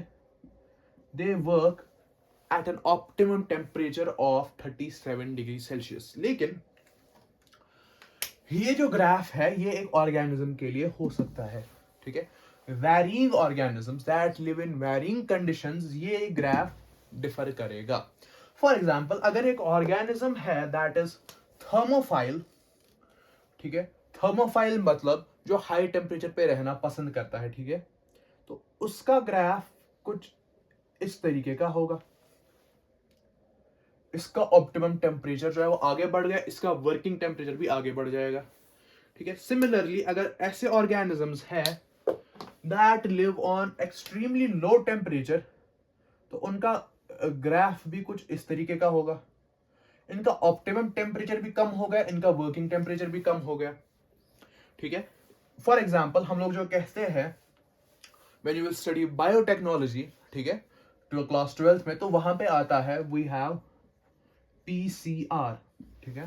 they work at an optimum temperature of 37 degree Celsius. लेकिन ये जो ग्राफ है ये एक ऑर्गेनिज्म के लिए हो सकता है। ठीक है, varying organisms that live in varying conditions, ये ग्राफ डिफर करेगा। फॉर एग्जांपल अगर एक ऑर्गेनिज्म है दैट इज थर्मोफाइल, ठीक है, थर्मोफाइल मतलब जो हाई टेम्परेचर पे रहना पसंद करता है, ठीक है, तो उसका ग्राफ कुछ इस तरीके का होगा। इसका ऑप्टिमम टेम्परेचर जो है वो आगे बढ़ गया, इसका वर्किंग टेम्परेचर भी आगे बढ़ जाएगा। ठीक है, सिमिलरली अगर ऐसे ऑर्गेनिजम्स हैं that live on extremely low temperature तो उनका ग्राफ भी कुछ इस तरीके का होगा। इनका ऑप्टिमम टेम्परेचर भी कम हो गया, इनका वर्किंग टेम्परेचर भी कम हो गया। ठीक है, फॉर एग्जाम्पल हम लोग जो कहते हैं when you will study biotechnology, ठीक है, क्लास 12th में, तो वहां पे आता है वी हैव पीसीआर। ठीक है,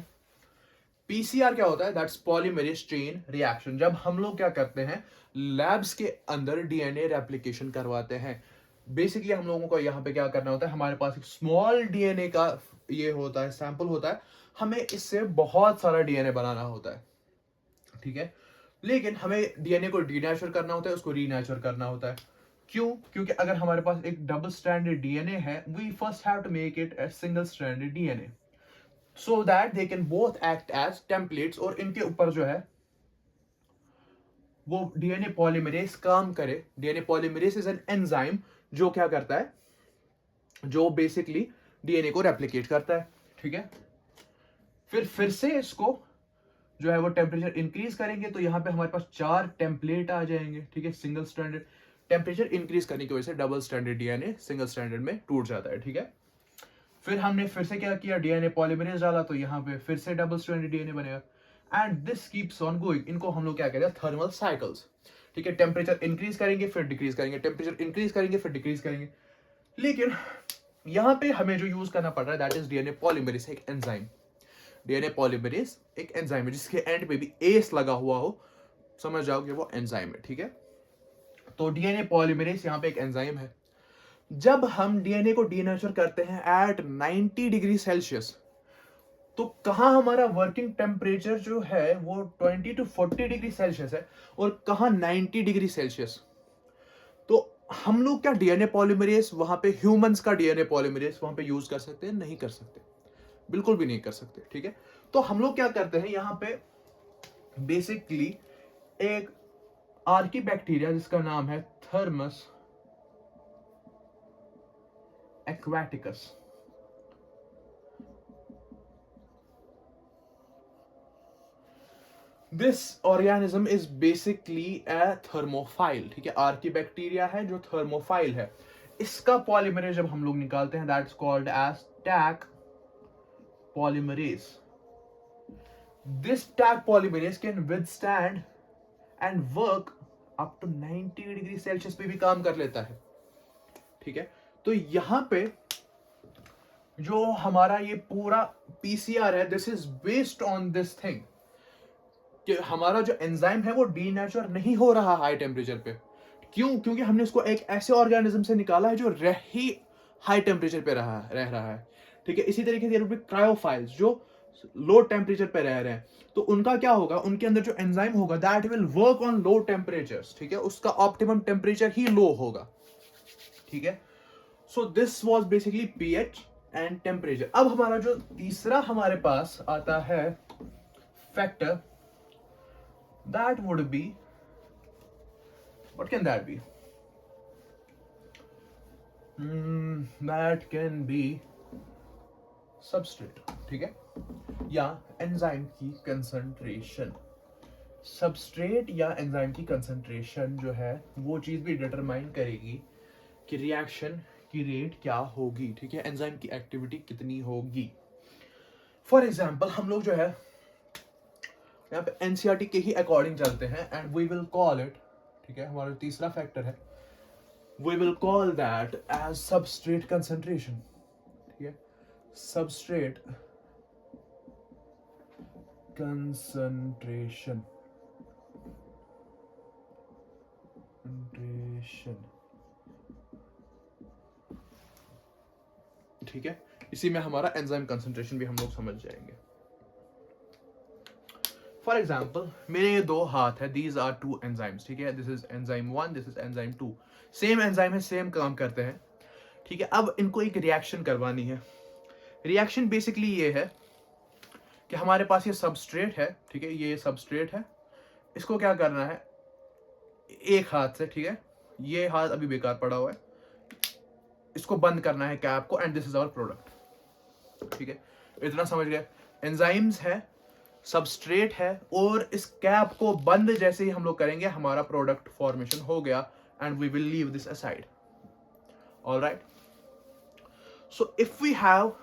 पीसीआर क्या होता है? That's polymerase chain reaction. जब हम लोग क्या करते हैं लैब्स के अंदर डीएनए रेप्लिकेशन करवाते हैं, बेसिकली हम लोगों को यहाँ पे क्या करना होता है, हमारे पास एक स्मॉल डीएनए का ये होता है, सैंपल होता है, हमें इससे बहुत सारा डीएनए बनाना होता है। ठीक है, लेकिन हमें डीएनए को डीनेचर करना होता है, उसको रीनेचर करना होता है। क्यों? क्योंकि अगर हमारे पास एक डबल स्ट्रैंडेड डीएनए है, we first have to make it a single stranded DNA so that they can both act as templates, और इनके ऊपर जो है वो डीएनए पॉलीमरेज काम करे। DNA polymerase is an enzyme जो क्या करता है, जो बेसिकली डीएनए को रेप्लिकेट करता है। ठीक है, फिर से इसको जो है वो टेम्परेचर इंक्रीज करेंगे तो यहाँ पे हमारे पास 4 टेम्पलेट आ जाएंगे। ठीक है, सिंगल स्टैंडर्ड, टेम्परेचर इंक्रीज करने की वजह से double standard DNA single standard में टूट जाता है। ठीक है, फिर हमने फिर से क्या किया, डीएनए पॉलीमरेज डाला तो यहाँ पे फिर से डबल स्ट्रैंडेड डीएनए बनेगा, and this keeps on going. इनको हम लोग क्या कहते हैं, थर्मल साइकिल्स। ठीक है, टेम्परेचर इंक्रीज करेंगे फिर डिक्रीज करेंगे, टेम्परेचर इंक्रीज करेंगे फिर डिक्रीज करेंगे। लेकिन यहां पे हमें जो यूज करना पड़ रहा है दैट इज डीएनए पॉलीमरेज, एक एंजाइम। डीएनए पॉलीमरेज एक एंजाइम है जिसके एंड पे भी एस लगा हुआ हो, समझ जाओगे वो एंजाइम है। ठीक है, तो डीएनए पॉलीमरेज यहाँ पे एक एंजाइम है। जब हम डीएनए को डीनेचर करते हैं एट 90 डिग्री सेल्सियस, तो कहां हमारा वर्किंग टेम्परेचर जो है वो 20 to 40 डिग्री सेल्सियस है और कहां 90 डिग्री सेल्सियस। तो हम लोग क्या डीएनए पॉलीमरेज वहां पे, ह्यूमंस का डीएनए पॉलीमरेज वहां पे यूज कर सकते हैं? नहीं कर सकते, बिल्कुल भी नहीं कर सकते। ठीक है, तो हम लोग क्या करते हैं यहाँ पे, बेसिकली एक आर्की बैक्टीरिया जिसका नाम है thermos aquaticus, this organism is basically A thermophile. ठीक है, आर्की बैक्टीरिया है जो थर्मोफाइल है। इसका पॉलीमरेज जब हम लोग निकालते हैं that is called as Taq polymerase. This Taq polymerase can withstand and work up to 90 degree Celsius पे भी काम कर लेता है। ठीक है, तो यहां पे जो हमारा ये पूरा पीसीआर है, this is based on this thing कि हमारा जो एंजाइम है वो डीनेचर नहीं हो रहा हाई टेम्परेचर पे। क्यों? क्योंकि हमने इसको एक ऐसे ऑर्गेनिज्म से निकाला है जो ही हाई टेम्परेचर पे रह रहा है। ठीक है, इसी तरीके से क्रायोफाइल्स जो लो टेम्परेचर पे रह रहे हैं, तो उनका क्या होगा, उनके अंदर जो एंजाइम होगा that will work on low temperatures. ठीक है, उसका ऑप्टिमम टेम्परेचर ही लो होगा। ठीक है, सो this was basically pH and temperature. अब हमारा जो तीसरा हमारे पास आता है factor, that would be, what can that be? That can be substrate। ठीक है, या एंजाइम की कंसंट्रेशन। सबस्ट्रेट या एंजाइम की कंसंट्रेशन जो है वो चीज भी डिटरमाइन करेगी कि रिएक्शन की रेट क्या होगी। ठीक है, एंजाइम की एक्टिविटी कितनी होगी। फॉर एग्जाम्पल हम लोग जो है यहाँ पे एनसीईआरटी के ही अकॉर्डिंग चलते हैं and we will call it, ठीक है, हमारा तीसरा फैक्टर है, we will call that as substrate concentration. ठीक है, सबस्ट्रेट कंसंट्रेशन। ठीक है, इसी में हमारा एंजाइम कंसंट्रेशन भी हम लोग समझ जाएंगे। फॉर एग्जाम्पल मेरे ये दो हाथ है, दीज आर टू एंजाइम्स। ठीक है, this is enzyme 1, this is enzyme 2। Same enzyme है, सेम काम करते हैं। ठीक है, अब इनको एक रिएक्शन करवानी है। रिएक्शन बेसिकली ये है कि हमारे पास ये सबस्ट्रेट है। ठीक है, ये सबस्ट्रेट है, इसको क्या करना है एक हाथ से। ठीक है, ये हाथ अभी बेकार पड़ा हुआ है, इसको बंद करना है कैप को, and this is our product. ठीक है, इतना समझ गए। एंजाइम्स है, सबस्ट्रेट है, और इस कैप को बंद जैसे ही हम लोग करेंगे हमारा प्रोडक्ट फॉर्मेशन हो गया, and we will leave this aside. Alright, so if we have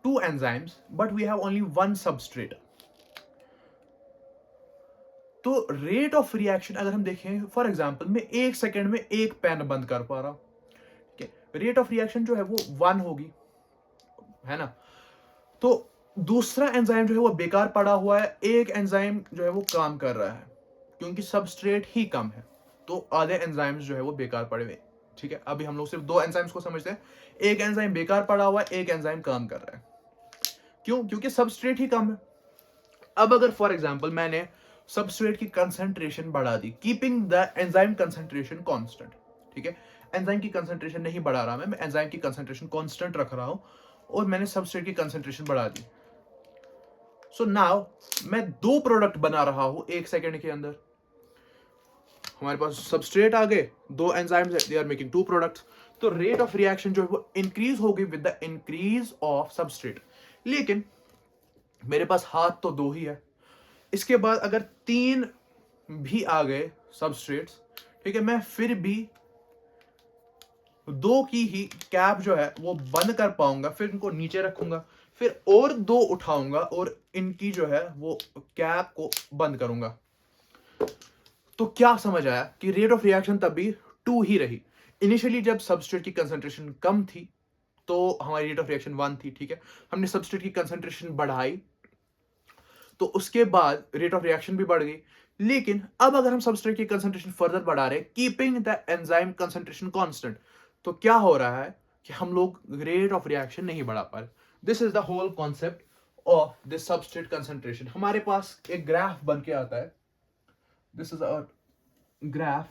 two enzymes but we have only one substrate, तो रेट ऑफ रिएक्शन अगर हम देखें, फॉर एग्जाम्पल मैं 1 सेकेंड में एक पेन बंद कर पा रहा हूं, ठीक है, रेट ऑफ रिएक्शन जो है वो 1 होगी, है ना। तो दूसरा एंजाइम जो है वो बेकार पड़ा हुआ है, एक एंजाइम जो है वो काम कर रहा है, क्योंकि सबस्ट्रेट ही कम है, तो आधे एंजाइम्स जो है वो बेकार पड़े हुए। ठीक है, अभी हम लोग सिर्फ 2 एंजाइम्स को समझते हैं, एक एंजाइम बेकार पड़ा हुआ है, एक एंजाइम काम कर रहा है। क्यों? क्योंकि सबस्ट्रेट ही कम है। अब अगर फॉर एग्जाम्पल मैंने सबस्ट्रेट की कंसंट्रेशन बढ़ा दी, keeping the enzyme concentration constant. ठीक है, एंजाइम की कंसंट्रेशन नहीं बढ़ा रहा मैं एंजाइम की कंसंट्रेशन कांस्टेंट रख रहा हूं, और मैंने सबस्ट्रेट की कंसंट्रेशन बढ़ा दी। सो नाउ मैं 2 प्रोडक्ट बना रहा हूं 1 सेकेंड के अंदर। हमारे पास सबस्ट्रेट आ गए, 2 enzymes, they are making 2 products. तो रेट ऑफ रिएक्शन जो है वो इंक्रीज होगी with the increase of substrate. लेकिन मेरे पास हाथ तो 2 ही है, इसके बाद अगर 3 भी आ गए सबस्ट्रेट्स, ठीक है, मैं फिर भी 2 की ही कैप जो है वो बंद कर पाऊंगा, फिर इनको नीचे रखूंगा, फिर और 2 उठाऊंगा और इनकी जो है वो कैप को बंद करूंगा। तो क्या समझ आया कि रेट ऑफ रिएक्शन तब भी 2 ही रही। इनिशियली जब सबस्ट्रेट की कंसंट्रेशन कम थी तो हमारी रेट ऑफ रिएक्शन 1 थी, ठीक है। हमने सबस्ट्रेट की कंसंट्रेशन बढ़ाई तो उसके बाद रेट ऑफ रिएक्शन भी बढ़ गई। लेकिन अब अगर हम सबस्ट्रेट की कंसंट्रेशन फर्दर बढ़ा रहे हैं keeping the enzyme concentration constant, तो क्या हो रहा है कि हम लोग रेट ऑफ रिएक्शन नहीं बढ़ा पा रहे। This is the whole concept of this substrate concentration. हमारे पास एक ग्राफ बन के आता है, दिस इज अ ग्राफ,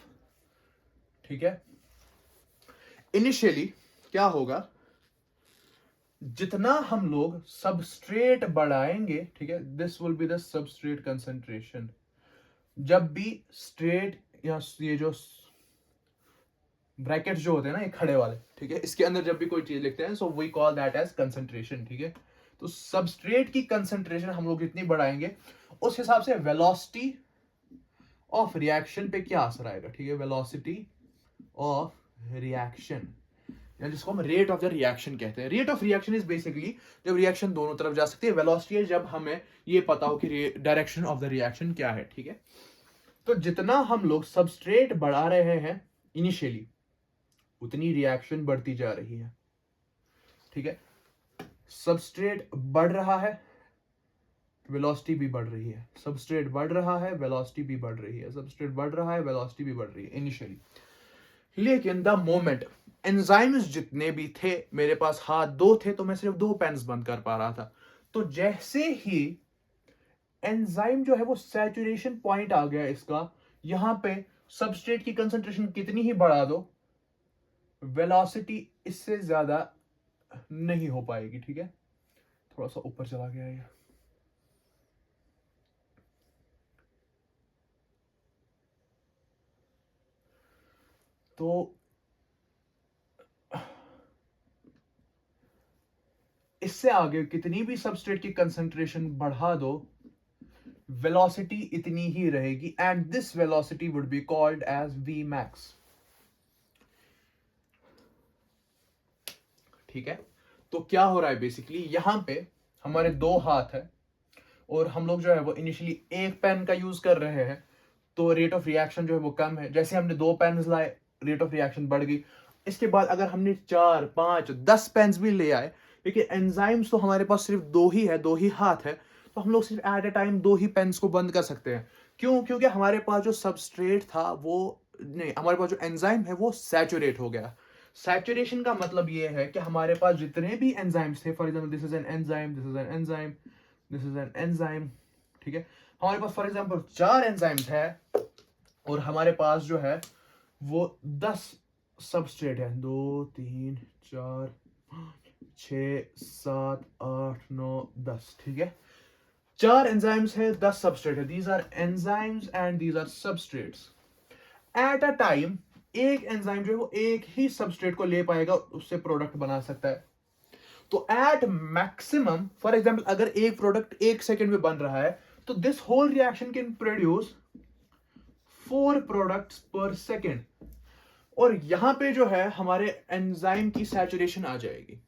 ठीक है। इनिशियली क्या होगा, जितना हम लोग सबस्ट्रेट बढ़ाएंगे, ठीक है, this will be the substrate concentration. जब भी स्ट्रेट या ये जो ब्रैकेट्स जो होते हैं ना ये खड़े वाले, ठीक है, इसके अंदर जब भी कोई चीज लिखते हैं so we call that as concentration, ठीक है। तो सबस्ट्रेट की कंसंट्रेशन हम लोग जितनी बढ़ाएंगे उस हिसाब से वेलोसिटी ऑफ रिएक्शन पे क्या असर आएगा, ठीक है। वेलोसिटी ऑफ रिएक्शन या जिसको हम रेट ऑफ द रिएक्शन कहते हैं। Rate of reaction is basically जब रिएक्शन दोनों तरफ जा सकती है, वेलोसिटी है जब हमें ये पता हो कि डायरेक्शन ऑफ द रिएक्शन क्या है, ठीक है। तो जितना हम लोग सबस्ट्रेट बढ़ा रहे हैं इनिशियली उतनी रिएक्शन बढ़ती जा रही है, ठीक है। सबस्ट्रेट बढ़ रहा है, वेलोसिटी भी बढ़ रही है, सबस्ट्रेट बढ़ रहा है, वेलोसिटी भी बढ़ रही है, सबस्ट्रेट बढ़ रहा है, वेलोसिटी भी बढ़ रही है इनिशियली। लेकिन द मोमेंट एंजाइम्स जितने भी थे, मेरे पास हाथ 2 थे तो मैं सिर्फ 2 पेन्स बंद कर पा रहा था। तो जैसे ही एंजाइम जो है वो सैचुरेशन पॉइंट आ गया इसका, यहां पे सबस्ट्रेट की कंसंट्रेशन कितनी ही बढ़ा दो, वेलोसिटी इससे ज्यादा नहीं हो पाएगी, ठीक है। थोड़ा सा ऊपर चला गया ये। तो इससे आगे कितनी भी सबस्ट्रेट की कंसंट्रेशन बढ़ा दो, वेलोसिटी इतनी ही रहेगी and this velocity would be called as V max, ठीक है। तो क्या हो रहा है बेसिकली, यहां पे हमारे 2 हाथ है और हम लोग जो है वो इनिशियली एक पेन का यूज कर रहे हैं, तो रेट ऑफ रिएक्शन जो है वो कम है। जैसे हमने 2 पेन लाए, रेट ऑफ रिएक्शन बढ़ गई। इसके बाद अगर हमने 4, 5, 10 पेन्स भी ले आए, लेकिन एंजाइम्स तो हमारे पास सिर्फ 2 ही है, 2 ही हाथ है, तो हम लोग सिर्फ एट ए टाइम 2 ही पेन्स को बंद कर सकते हैं। क्यों? क्योंकि हमारे पास जो सबस्ट्रेट था वो नहीं, हमारे पास जो एंजाइम है वो सैचुरेट हो गया। सैचुरेशन का मतलब ये है कि हमारे पास जितने भी एंजाइम्स थे, for example this is an enzyme, this is an enzyme, this is an enzyme, ठीक है। हमारे पास फॉर एग्जाम्पल 4 एंजाइम्स है और हमारे पास जो है वो 10 सबस्ट्रेट है, 2, 3, 4, 6, 7, 8, 9, 10, ठीक है। 4 एंजाइम्स है, 10 सबस्ट्रेट है। These are enzymes and these are substrates. At a time एक एंजाइम जो है वो एक ही सबस्ट्रेट को ले पाएगा, उससे प्रोडक्ट बना सकता है। तो एट मैक्सिमम फॉर एग्जाम्पल अगर एक प्रोडक्ट 1 सेकेंड में बन रहा है तो this whole reaction can produce 4 products per second. और यहां पे जो है हमारे एंजाइम की सैचुरेशन आ जाएगी।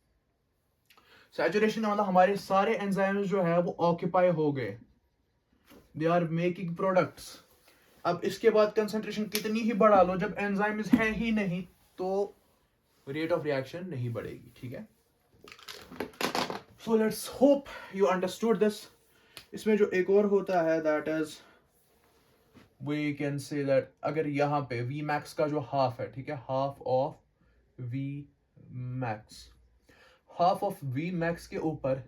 सैचुरेशन मतलब हमारे सारे एंजाइम्स जो है वो ऑक्यूपाई हो गए, दे आर मेकिंग प्रोडक्ट्स। अब इसके बाद कंसंट्रेशन कितनी ही बढ़ा लो, जब एंजाइम्स है ही नहीं तो रेट ऑफ रिएक्शन नहीं बढ़ेगी, ठीक है। So let's hope you understood this. इसमें जो एक और होता है that is we can say that अगर यहाँ पे वी मैक्स का जो हाफ है, ठीक है, half of V max, half of V max के ऊपर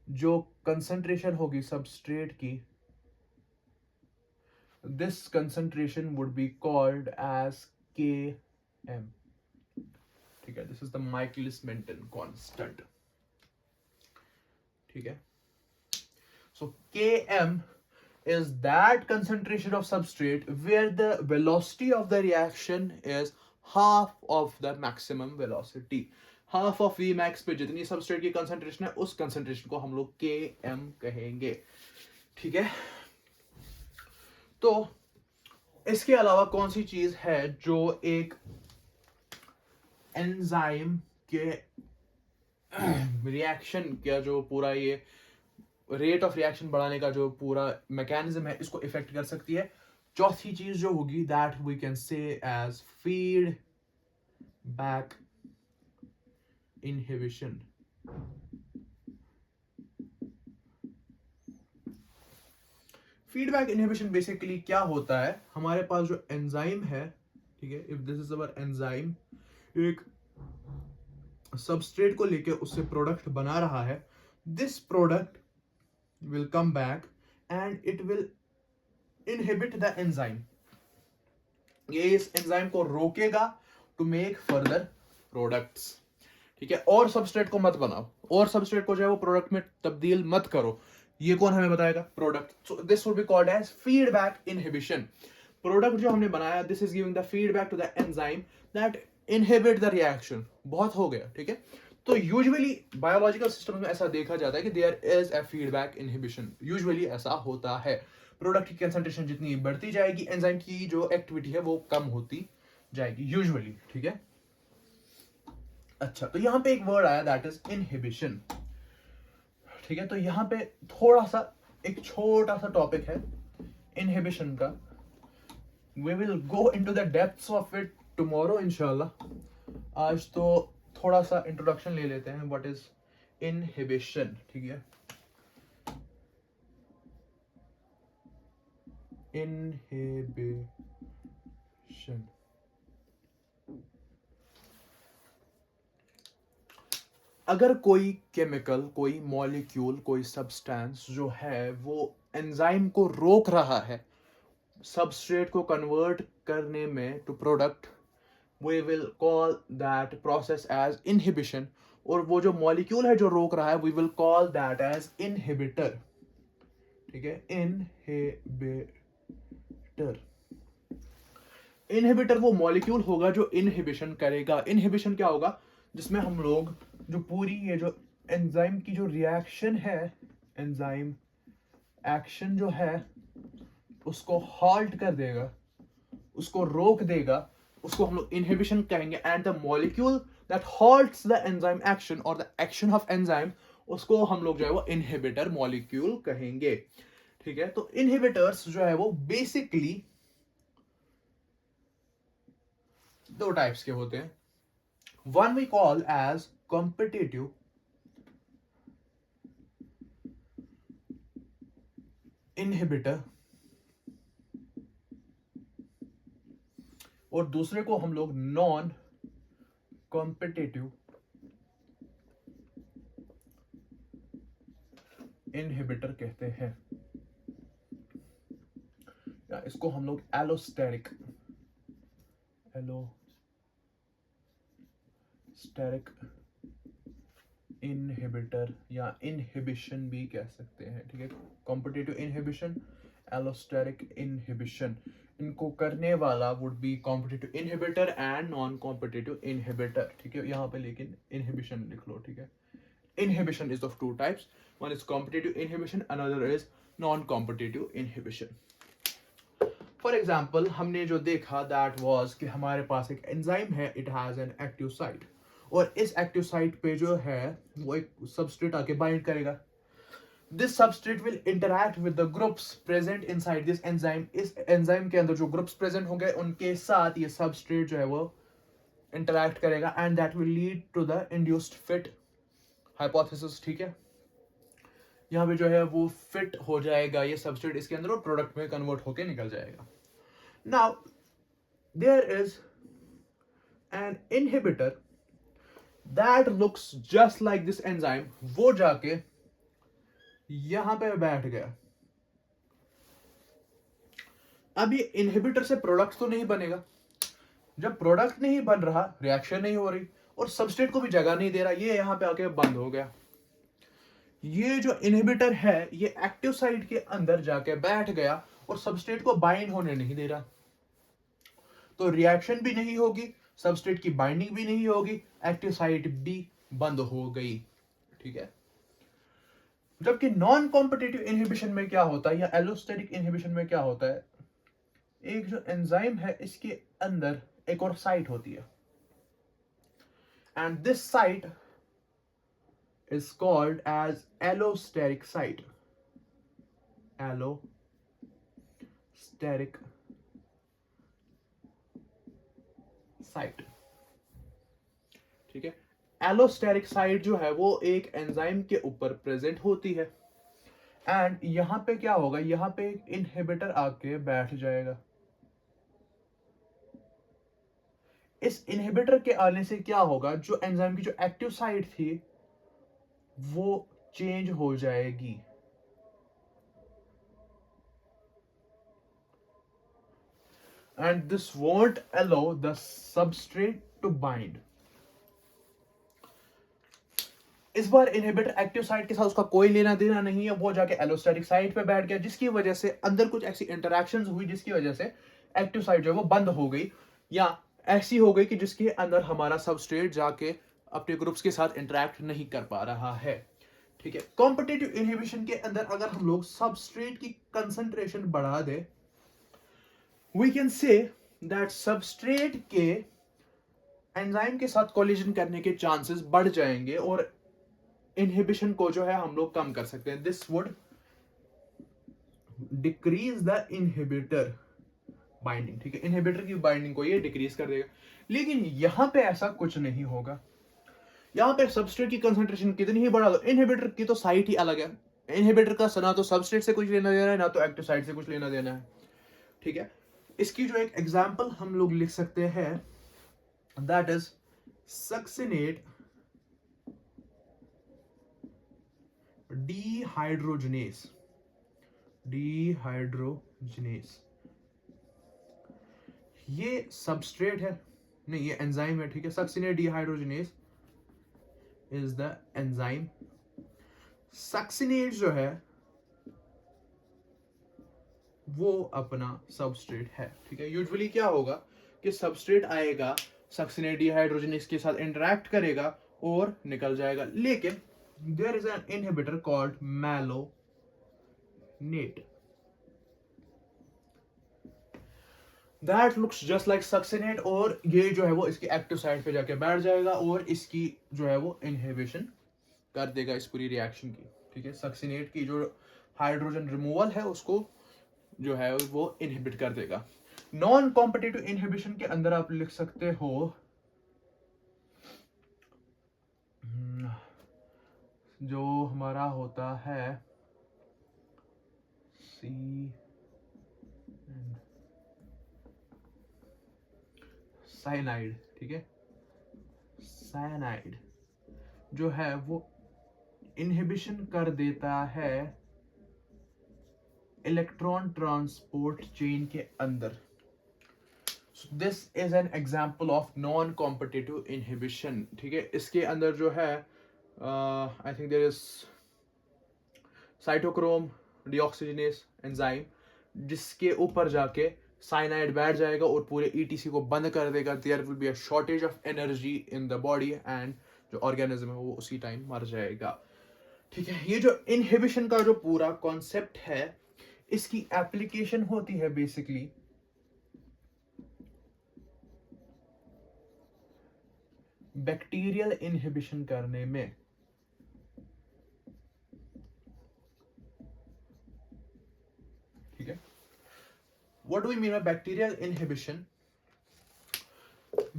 जो कंसंट्रेशन होगी सबस्ट्रेट की, this concentration would be called as Km, ठीक है। This is the Michaelis Menten constant, ठीक है। So Km is that concentration of substrate where the velocity of the reaction is half of the maximum velocity. Half of V max पे जितनी सबस्ट्रेट की कंसंट्रेशन है उस कंसंट्रेशन को हम लोग Km कहेंगे, ठीक है। तो इसके अलावा कौन सी चीज है जो एक एंजाइम के रिएक्शन का जो पूरा ये रेट ऑफ रिएक्शन बढ़ाने का जो पूरा मैकेनिज्म है इसको इफेक्ट कर सकती है? चौथी चीज जो होगी that we can say as feedback inhibition. Feedback inhibition basically क्या होता है, हमारे पास जो एंजाइम है, ठीक है, if this is our enzyme, एक सबस्ट्रेट को लेके उससे प्रोडक्ट बना रहा है, this product will come back and it will inhibit the enzyme. ये इस एंजाइम को रोकेगा टू मेक फर्दर प्रोडक्ट्स, ठीक है। और सबस्ट्रेट को मत बनाओ, और सबस्ट्रेट को जो है वो प्रोडक्ट में तब्दील मत करो, ये कौन हमें बताएगा, product. So this would be called as feedback inhibition. Product जो हमने बनाया, this is giving the feedback to the enzyme that inhibit the reaction. बहुत हो गया, ठीक है। तो यूजुअली बायोलॉजिकल सिस्टम में ऐसा देखा जाता है कि there is a feedback inhibition, usually ऐसा होता है। प्रोडक्ट की कंसंट्रेशन जितनी बढ़ती जाएगी, एंजाइम की जो एक्टिविटी है वो कम होती जाएगी यूजुअली, ठीक है। अच्छा, तो यहां पे एक वर्ड आया दैट इज इनहिबिशन, ठीक है। तो यहां पे थोड़ा सा एक छोटा सा टॉपिक है इनहिबिशन का। We will go into the depths of it tomorrow इंशाल्लाह। आज तो थोड़ा सा इंट्रोडक्शन ले लेते हैं, व्हाट इज इनहिबिशन, ठीक है। इनहिबिशन, अगर कोई केमिकल, कोई मॉलिक्यूल, कोई सब्सटेंस जो है वो एंजाइम को रोक रहा है सबस्ट्रेट को कन्वर्ट करने में to product, we will call that process as inhibition। और वो जो मॉलिक्यूल है जो रोक रहा है, we will call that as inhibitor, ठीक है। इनहिबिटर वो मॉलिक्यूल होगा जो इनहिबिशन करेगा। इनहिबिशन क्या होगा, जिसमें हम लोग जो पूरी ये जो एंजाइम की जो रिएक्शन है, एंजाइम एक्शन जो है उसको हॉल्ट कर देगा, उसको रोक देगा, उसको हम लोग इनहिबिशन कहेंगे। And the molecule that halts the enzyme action और द एक्शन ऑफ एंजाइम, उसको हम लोग जो है वो इनहिबिटर मॉलिक्यूल कहेंगे, ठीक है। तो इनहिबिटर्स जो है वो बेसिकली दो टाइप्स के होते हैं। One we call as competitive inhibitor, और दूसरे को हम लोग नॉन कॉम्पिटिटिव इनहिबिटर कहते हैं, या इसको हम लोग एलोस्टेरिक इनहिबिटर या इनहिबिशन भी कह सकते हैं, ठीक है। कॉम्पिटिटिव इनहिबिशन, एलोस्टेरिक इनहिबिशन, इनको करने वाला would be competitive inhibitor and non competitive inhibitor, ठीक है। यहाँ पे लेकिन इनहिबिशन लिख लो, ठीक है। Inhibition is of two types, one is competitive inhibition, another is non competitive inhibition. For example, हमने जो देखा दैट वाज कि हमारे पास एक एंजाइम है, it has an active site, और इस एक्टिव साइट पे जो है वो एक सबस्ट्रेट आके बाइंड करेगा। This substrate will interact with the groups present inside this enzyme. इस एंजाइम के अंदर जो ग्रुप्स प्रेजेंट होंगे उनके साथ ये सबस्ट्रेट जो है वो इंटरैक्ट करेगा, and that will lead to the induced fit hypothesis, ठीक है। यहाँ पे जो है वो फिट हो जाएगा ये सबस्ट्रेट इसके अंदर और प्रोडक्ट में कन्वर्ट होके निकल जाएगा। Now there is an inhibitor that looks just like this enzyme, वो जाके यहां पे बैठ गया। अब ये इनहिबिटर से प्रोडक्ट तो नहीं बनेगा, जब प्रोडक्ट नहीं बन रहा, रिएक्शन नहीं हो रही, और सबस्ट्रेट को भी जगह नहीं दे रहा, ये यहां पे आके बंद हो गया। ये जो इनहिबिटर है ये एक्टिव साइट के अंदर जाके बैठ गया और सबस्ट्रेट को बाइंड होने नहीं दे रहा, तो रिएक्शन भी नहीं होगी, सबस्ट्रेट की बाइंडिंग भी नहीं होगी, एक्टिव साइट भी बंद हो गई, ठीक है। जबकि नॉन कॉम्पिटिटिव इनहिबिशन में क्या होता है, या एलोस्टेरिक इनहिबिशन में क्या होता है, एक जो एंजाइम है इसके अंदर एक और साइट होती है, and this site is called as allosteric site, allosteric site, ठीक है। एलोस्टेरिक साइट जो है वो एक एंजाइम के ऊपर प्रेजेंट होती है एंड यहां पे क्या होगा, यहां पे एक इनहिबिटर आके बैठ जाएगा। इस इनहिबिटर के आने से क्या होगा, जो एंजाइम की जो एक्टिव साइट थी वो चेंज हो जाएगी। And this won't allow the substrate to bind. इस बार इनहिबिटर एक्टिव साइट के साथ उसका कोई लेना देना नहीं है, वो जाके एलोस्टेरिक साइट पे बैठ गया, जिसकी वजह से अंदर कुछ ऐसी इंटरैक्शंस हुई जिसकी वजह से एक्टिव साइट जो है वो बंद हो गई, या ऐसी हो गई कि जिसके अंदर हमारा सबस्ट्रेट जाके अपने ग्रुप्स के साथ इंटरैक्ट नहीं कर पा रहा है, ठीक है। कॉम्पिटिटिव इनहिबिशन के अंदर अगर हम लोग सबस्ट्रेट की कंसंट्रेशन बढ़ा दे, we can say that substrate के एंजाइम के साथ कोलिजन करने के चांसेस बढ़ जाएंगे और इनहिबिशन को जो है हम लोग कम कर सकते हैं। This would decrease the inhibitor binding, ठीक है। इनहिबिटर की बाइंडिंग को ये डिक्रीज कर देगा, लेकिन यहां पे ऐसा कुछ नहीं होगा। यहां पे सबस्ट्रेट की कंसंट्रेशन कितनी ही बढ़ा दो, इनहिबिटर की तो साइट ही अलग है। इनहिबिटर का ना तो सबस्ट्रेट से कुछ लेना देना है, ना तो एक्टिव साइट से कुछ लेना देना है, ठीक है। इसकी जो एक एग्जांपल हम लोग लिख सकते हैं, दैट इज सक्सिनेट डिहाइड्रोजनेस। ये सबस्ट्रेट है, नहीं ये एंजाइम है, ठीक है। Succinate dehydrogenase is the enzyme. Succinate जो है वो अपना सबस्ट्रेट है, ठीक है। यूजुअली क्या होगा कि सबस्ट्रेट आएगा, सक्सिनेट डिहाइड्रोजनेस के साथ इंटरैक्ट करेगा और निकल जाएगा, लेकिन there is an inhibitor called malonate that looks just like succinate, और ये जो है वो इसकी एक्टिव साइट पे जाके बैठ जाएगा और इसकी जो है वो इनहिबिशन कर देगा इस पूरी रिएक्शन की, ठीक है। सक्सिनेट की जो हाइड्रोजन रिमूवल है उसको जो है वो इनहिबिट कर देगा। नॉन कॉम्पिटिटिव इनहिबिशन के अंदर आप लिख सकते हो जो हमारा होता है साइनाइड, ठीक है। साइनाइड जो है वो इनहिबिशन कर देता है इलेक्ट्रॉन ट्रांसपोर्ट चेन के अंदर। This is an example of non competitive inhibition, ठीक है। इसके अंदर जो है I think there is cytochrome deoxygenase enzyme, जिसके ऊपर जाके साइनाइड बैठ जाएगा और पूरे ईटीसी को बंद कर देगा। There will be a shortage of energy in the body and जो ऑर्गेनिज्म है वो उसी टाइम मर जाएगा, ठीक है। ये जो इनहिबिशन का जो पूरा कॉन्सेप्ट है, इसकी एप्लीकेशन होती है बेसिकली बैक्टीरियल इनहिबिशन करने में, ठीक है। What do we mean by bacterial inhibition?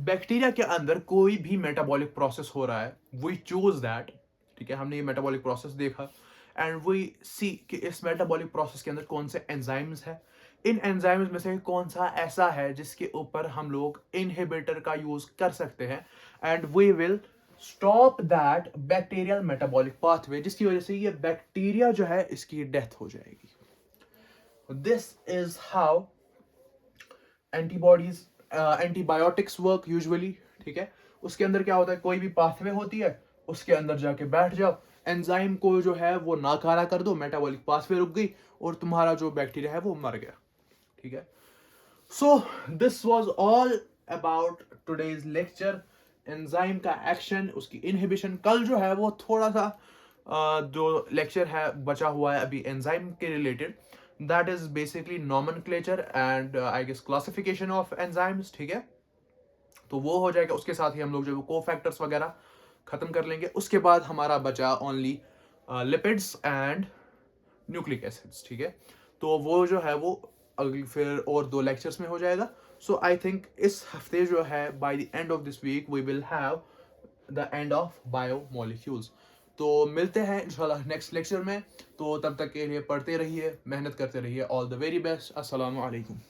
Bacteria के अंदर कोई भी मेटाबॉलिक प्रोसेस हो रहा है, वी चूज दैट, ठीक है। हमने ये मेटाबॉलिक प्रोसेस देखा एंड वी सी कि इस मेटाबॉलिक प्रोसेस के अंदर कौन से एंजाइम्स है, इन एंजाइम्स में से कौन सा ऐसा है जिसके ऊपर हम लोग इनहिबिटर का यूज कर सकते हैं and we will stop that bacterial metabolic pathway, जिसकी वजह से ये बैक्टीरिया जो है इसकी डेथ हो जाएगी। This is how antibodies antibiotics work usually, ठीक है। उसके अंदर क्या होता है, कोई भी पाथवे होती है उसके अंदर जाके बैठ जाओ, एंजाइम को जो है वो नाकारा कर दो, मेटाबॉलिक पाथवे रुक गई और तुम्हारा जो बैक्टीरिया है वो मर गया, ठीक है। सो this was all about today's lecture, enzyme का एक्शन, उसकी इनहिबिशन। कल जो है वो थोड़ा सा जो लेक्चर है बचा हुआ है अभी एंजाइम के related, that is basically nomenclature and I guess classification of enzymes, ठीक है। तो वो हो जाएगा, उसके साथ ही हम लोग जो कोफैक्टर्स वगैरह खत्म कर लेंगे। उसके बाद हमारा बचा only lipids and nucleic acids, ठीक है। तो वो जो है वो अगली फिर और 2 लेक्चर्स में हो जाएगा। सो आई थिंक इस हफ्ते जो है by the end of this week we will have the end of biomolecules. तो मिलते हैं इंशाल्लाह नेक्स्ट लेक्चर में। तो तब तक के लिए पढ़ते रहिए, मेहनत करते रहिए। All the very best. अस्सलाम वालेकुम।